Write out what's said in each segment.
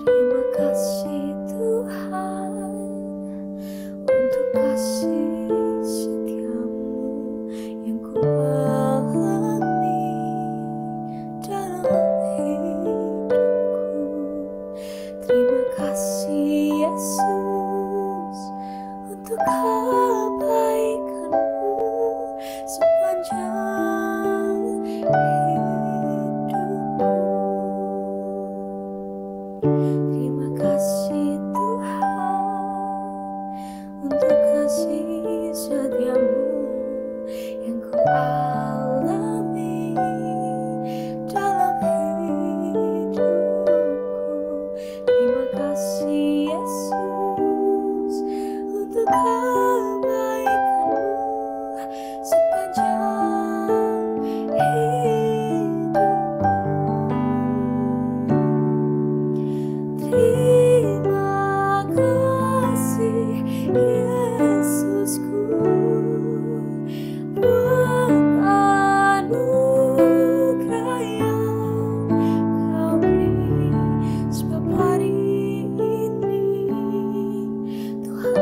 Terima kasih Tuhan untuk kasih setiamu yang ku alami dalam hidupku. Terima kasih Yesus untuk kebaikanmu sepanjang hidupku. Terima kasih Tuhan untuk kasih setiamu yang ku alami dalam hidupku. Terima kasih Yesus untuk kebaikanmu sepanjang hidupku. Terima kasih Yesusku buat anugerah yang Kau beri, sebab hari ini Tuhan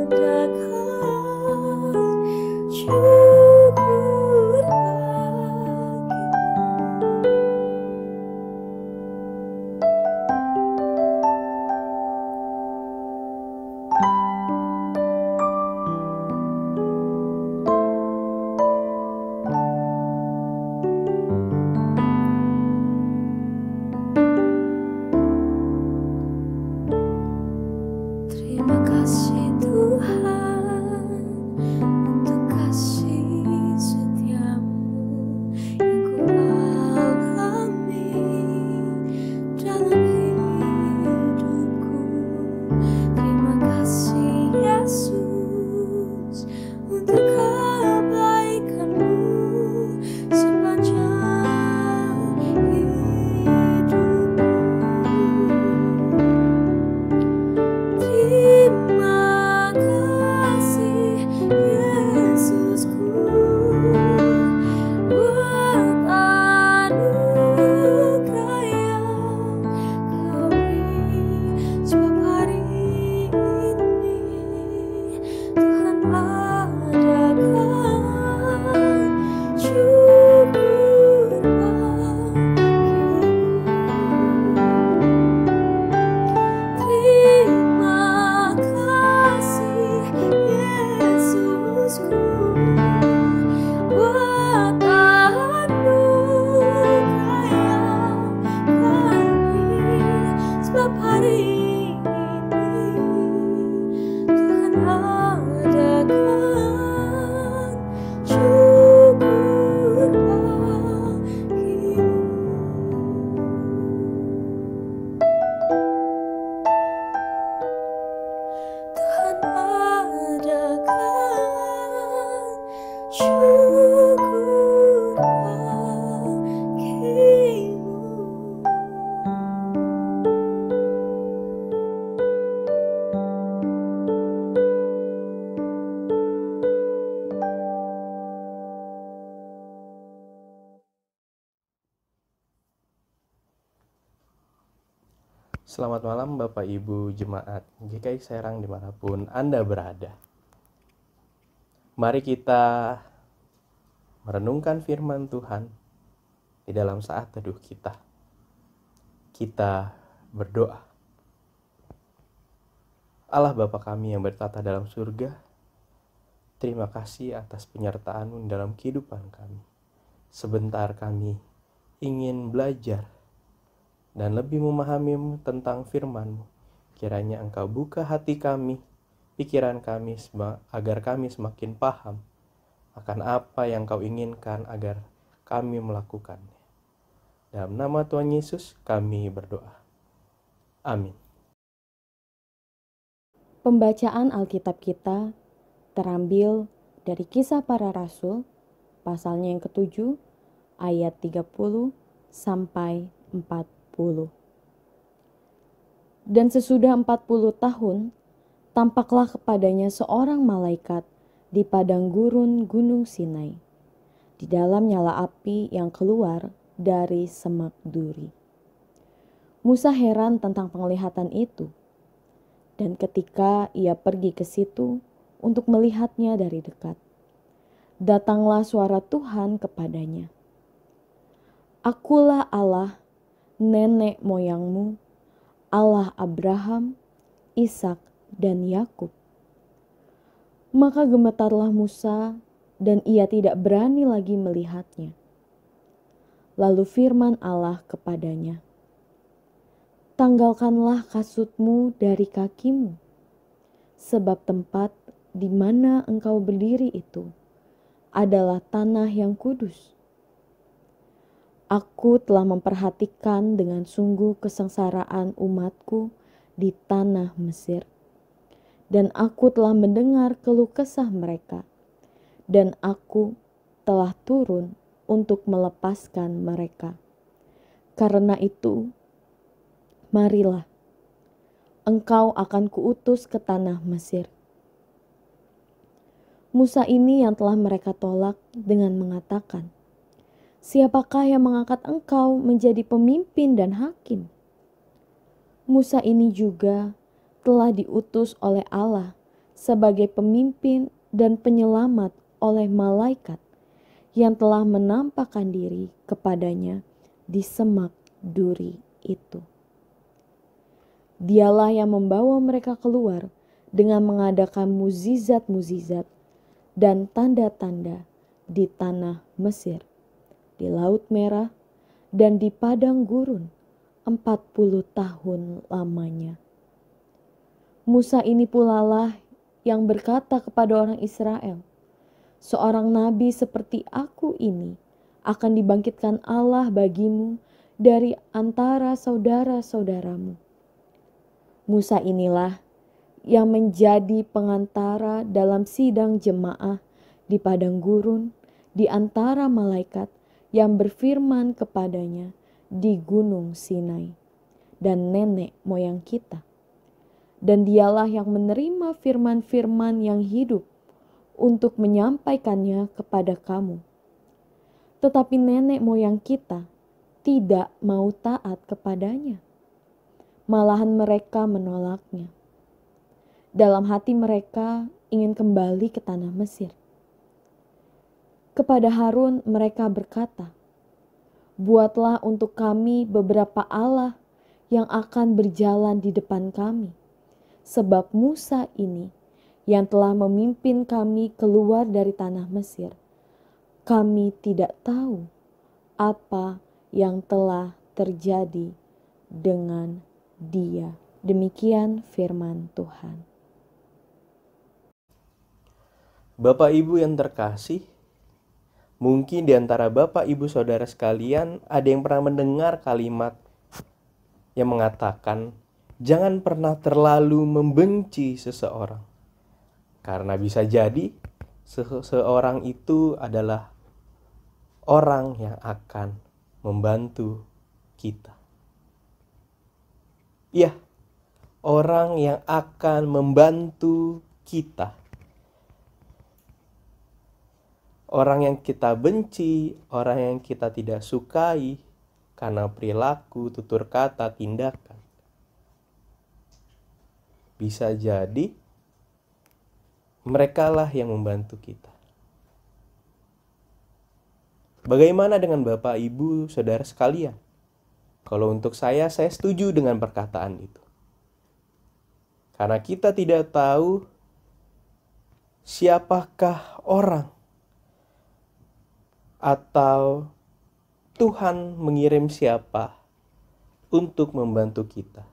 adakan syukur bagimu. Terima kasih Tuhan untuk kasih setiamu yang ku alami dalam hidupku. Terima kasih Yesus untuk kebaikanmu sepanjang hidupku. Terima kasih Yesusku buat anugerah yang Kau beri, sebab hari ini Tuhan adakan syukur bagimu. Terima kasih Yesusku buat anugerah yang Kau beri, sebab hari ini Tuhan adakan syukur bagimu. Tuhan adakan syukur bagimu. Selamat malam Bapak Ibu Jemaat GKI Serang dimanapun Anda berada. Mari kita merenungkan firman Tuhan di dalam saat teduh kita. Kita berdoa. Allah Bapa kami yang bertata dalam surga, terima kasih atas penyertaan-Mu dalam kehidupan kami. Sebentar kami ingin belajar dan lebih memahami tentang firman-Mu. Kiranya Engkau buka hati kami, pikiran kami, agar kami semakin paham akan apa yang Kau inginkan agar kami melakukannya. Dalam nama Tuhan Yesus kami berdoa. Amin. Pembacaan Alkitab kita terambil dari Kisah Para Rasul, pasalnya yang ke-7, ayat 30 sampai 40. Dan sesudah 40 tahun, tampaklah kepadanya seorang malaikat di padang gurun Gunung Sinai, di dalam nyala api yang keluar dari semak duri. Musa heran tentang penglihatan itu, dan ketika ia pergi ke situ untuk melihatnya dari dekat, datanglah suara Tuhan kepadanya. Akulah Allah, nenek moyangmu, Allah Abraham, Ishak, dan Yakub. Maka gemetarlah Musa, dan ia tidak berani lagi melihatnya. Lalu firman Allah kepadanya, tanggalkanlah kasutmu dari kakimu, sebab tempat di mana engkau berdiri itu adalah tanah yang kudus. Aku telah memperhatikan dengan sungguh kesengsaraan umatku di tanah Mesir, dan aku telah mendengar keluh kesah mereka, dan aku telah turun untuk melepaskan mereka. Karena itu, marilah, engkau akan kuutus ke tanah Mesir. Musa ini yang telah mereka tolak dengan mengatakan, siapakah yang mengangkat engkau menjadi pemimpin dan hakim? Musa ini juga telah diutus oleh Allah sebagai pemimpin dan penyelamat oleh malaikat yang telah menampakkan diri kepadanya di semak duri itu. Dialah yang membawa mereka keluar dengan mengadakan mukjizat-mukjizat dan tanda-tanda di tanah Mesir, di Laut Merah, dan di padang gurun 40 tahun lamanya. Musa ini pula lah yang berkata kepada orang Israel, seorang nabi seperti aku ini akan dibangkitkan Allah bagimu dari antara saudara-saudaramu. Musa inilah yang menjadi pengantara dalam sidang jemaah di padang gurun di antara malaikat yang berfirman kepadanya di Gunung Sinai dan nenek moyang kita. Dan dialah yang menerima firman-firman yang hidup untuk menyampaikannya kepada kamu. Tetapi nenek moyang kita tidak mau taat kepadanya. Malahan mereka menolaknya. Dalam hati mereka ingin kembali ke tanah Mesir. Kepada Harun mereka berkata, buatlah untuk kami beberapa Allah yang akan berjalan di depan kami. Sebab Musa ini yang telah memimpin kami keluar dari tanah Mesir, kami tidak tahu apa yang telah terjadi dengan dia. Demikian firman Tuhan. Bapak Ibu yang terkasih, mungkin di antara Bapak Ibu Saudara sekalian ada yang pernah mendengar kalimat yang mengatakan, jangan pernah terlalu membenci seseorang. Karena bisa jadi seseorang itu adalah orang yang akan membantu kita. Iya, orang yang akan membantu kita. Orang yang kita benci, orang yang kita tidak sukai karena perilaku, tutur kata, tindakan. Bisa jadi merekalah yang membantu kita. Bagaimana dengan Bapak, Ibu, Saudara sekalian? Kalau untuk saya setuju dengan perkataan itu. Karena kita tidak tahu siapakah orang atau Tuhan mengirim siapa untuk membantu kita.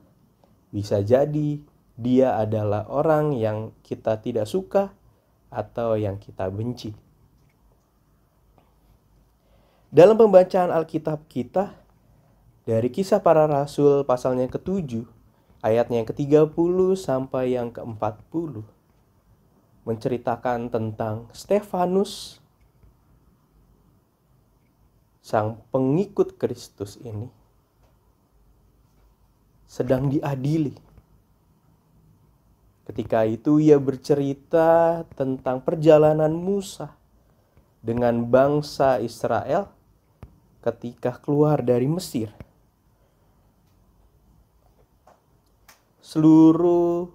Bisa jadi dia adalah orang yang kita tidak suka atau yang kita benci. Dalam pembacaan Alkitab kita, dari Kisah Para Rasul pasalnya ke-7, ayatnya yang ke-30 sampai yang ke-40, menceritakan tentang Stefanus, sang pengikut Kristus ini, sedang diadili. Ketika itu ia bercerita tentang perjalanan Musa dengan bangsa Israel ketika keluar dari Mesir. Seluruh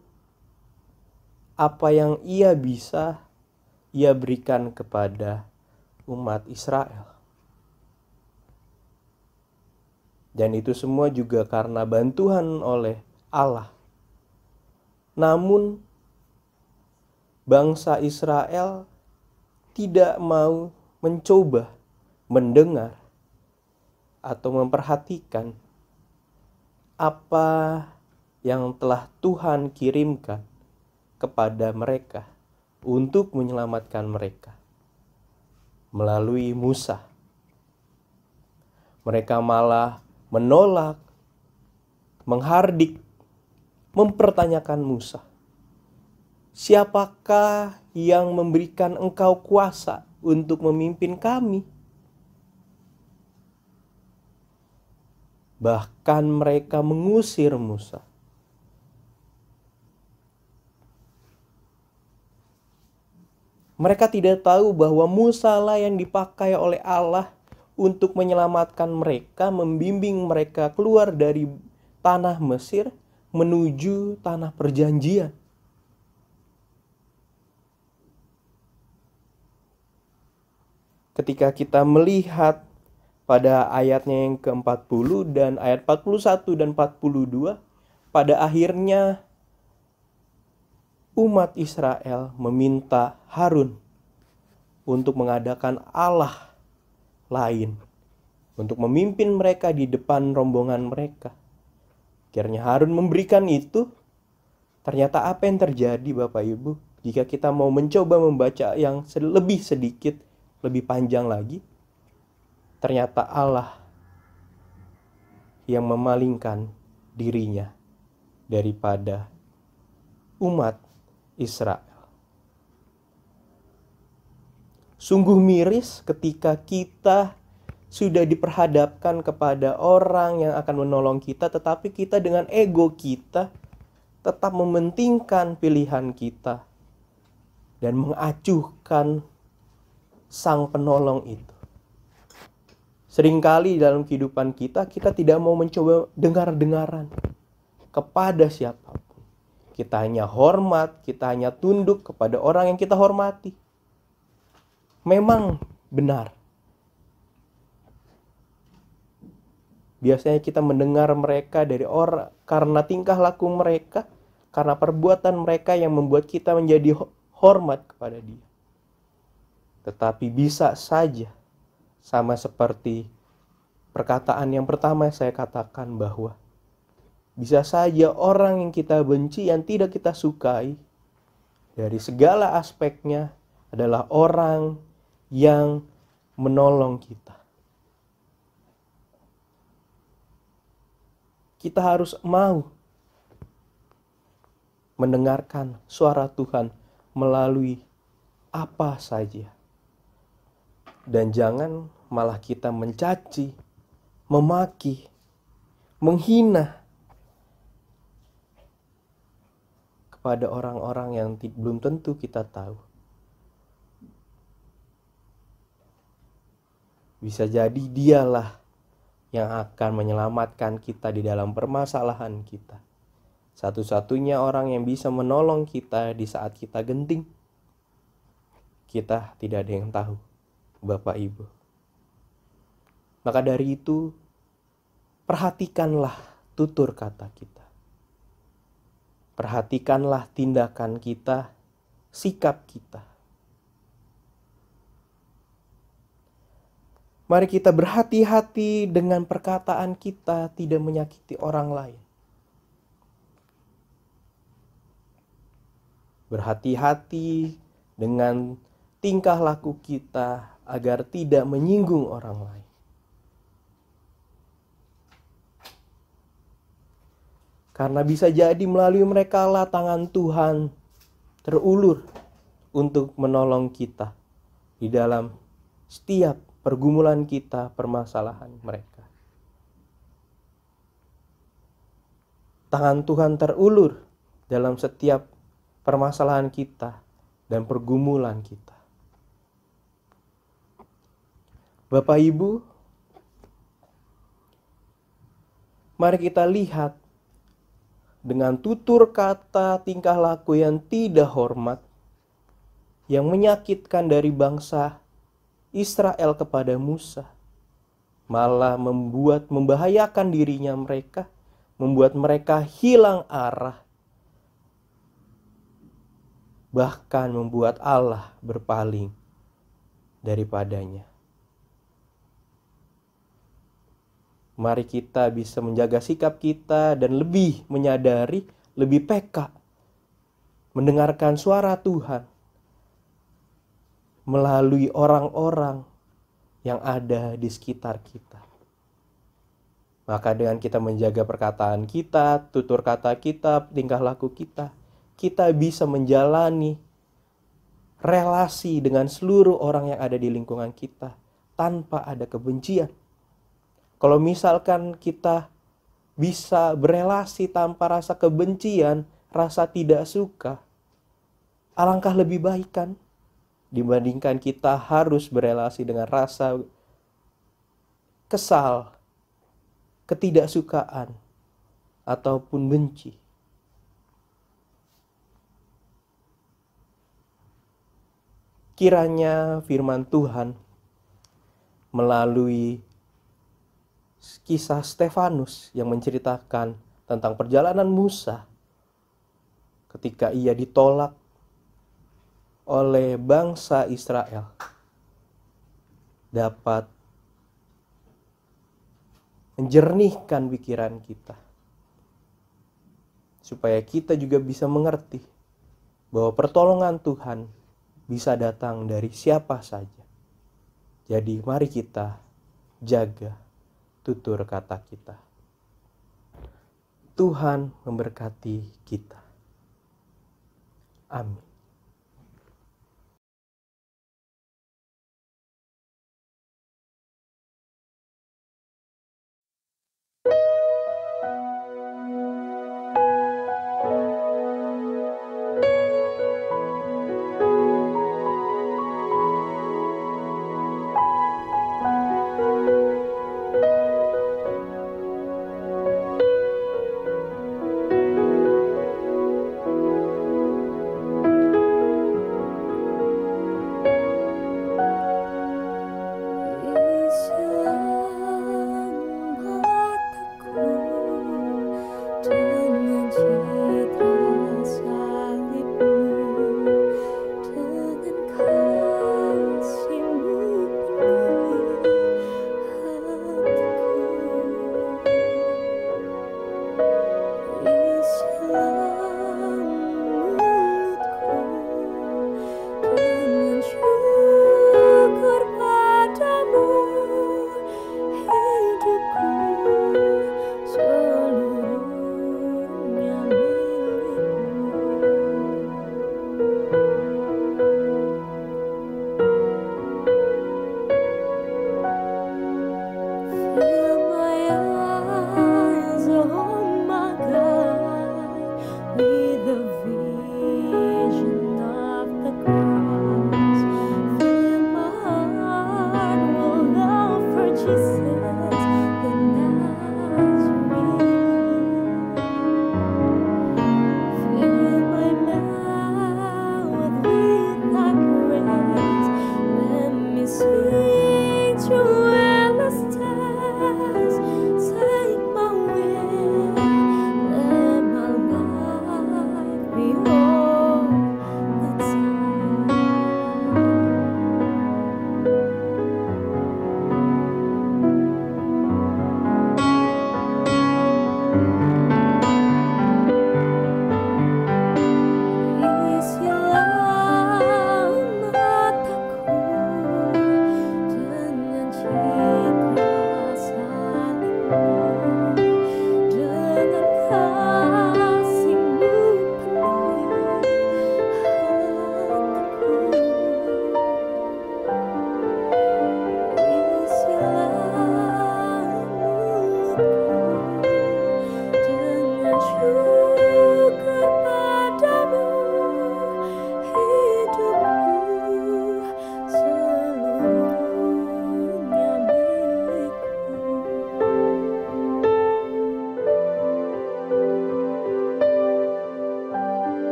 apa yang ia bisa, ia berikan kepada umat Israel. Dan itu semua juga karena bantuan oleh Allah. Namun, bangsa Israel tidak mau mencoba mendengar atau memperhatikan apa yang telah Tuhan kirimkan kepada mereka untuk menyelamatkan mereka melalui Musa. Mereka malah menolak, menghardik, mempertanyakan Musa. Siapakah yang memberikan engkau kuasa untuk memimpin kami? Bahkan mereka mengusir Musa. Mereka tidak tahu bahwa Musa lah yang dipakai oleh Allah untuk menyelamatkan mereka, membimbing mereka keluar dari tanah Mesir menuju tanah perjanjian. Ketika kita melihat pada ayatnya yang ke-40 dan ayat 41 dan 42, pada akhirnya umat Israel meminta Harun untuk mengadakan Allah lain untuk memimpin mereka di depan rombongan mereka. Akhirnya Harun memberikan itu. Ternyata apa yang terjadi Bapak Ibu? Jika kita mau mencoba membaca yang lebih sedikit, lebih panjang lagi, ternyata Allah yang memalingkan dirinya daripada umat Israel. Sungguh miris ketika kita sudah diperhadapkan kepada orang yang akan menolong kita, tetapi kita dengan ego kita tetap mementingkan pilihan kita dan mengacuhkan sang penolong itu. Seringkali dalam kehidupan kita tidak mau mencoba dengar-dengaran kepada siapapun. Kita hanya hormat, kita hanya tunduk kepada orang yang kita hormati. Memang benar. Biasanya kita mendengar mereka dari orang karena tingkah laku mereka, karena perbuatan mereka yang membuat kita menjadi hormat kepada dia. Tetapi bisa saja sama seperti perkataan yang pertama saya katakan, bahwa bisa saja orang yang kita benci, yang tidak kita sukai dari segala aspeknya adalah orang yang menolong kita. Kita harus mau mendengarkan suara Tuhan melalui apa saja. Dan jangan malah kita mencaci, memaki, menghina kepada orang-orang yang belum tentu kita tahu. Bisa jadi dialah yang akan menyelamatkan kita di dalam permasalahan kita. Satu-satunya orang yang bisa menolong kita di saat kita genting. Kita tidak ada yang tahu, Bapak Ibu. Maka dari itu, perhatikanlah tutur kata kita. Perhatikanlah tindakan kita, sikap kita. Mari kita berhati-hati dengan perkataan kita tidak menyakiti orang lain. Berhati-hati dengan tingkah laku kita agar tidak menyinggung orang lain. Karena bisa jadi melalui mereka lah tangan Tuhan terulur untuk menolong kita di dalam setiap pergumulan kita, permasalahan mereka. Tangan Tuhan terulur dalam setiap permasalahan kita dan pergumulan kita. Bapak Ibu, mari kita lihat dengan tutur kata tingkah laku yang tidak hormat, yang menyakitkan dari bangsa Israel kepada Musa, malah membahayakan dirinya mereka, membuat mereka hilang arah, bahkan membuat Allah berpaling daripadanya. Mari kita bisa menjaga sikap kita dan lebih menyadari, lebih peka, mendengarkan suara Tuhan melalui orang-orang yang ada di sekitar kita. Maka dengan kita menjaga perkataan kita, tutur kata kita, tingkah laku kita, kita bisa menjalani relasi dengan seluruh orang yang ada di lingkungan kita tanpa ada kebencian. Kalau misalkan kita bisa berelasi tanpa rasa kebencian, rasa tidak suka, alangkah lebih baik kan? Dibandingkan kita harus berelasi dengan rasa kesal, ketidaksukaan, ataupun benci. Kiranya firman Tuhan melalui kisah Stefanus yang menceritakan tentang perjalanan Musa ketika ia ditolak oleh bangsa Israel dapat menjernihkan pikiran kita, supaya kita juga bisa mengerti bahwa pertolongan Tuhan bisa datang dari siapa saja. Jadi mari kita jaga tutur kata kita. Tuhan memberkati kita. Amin.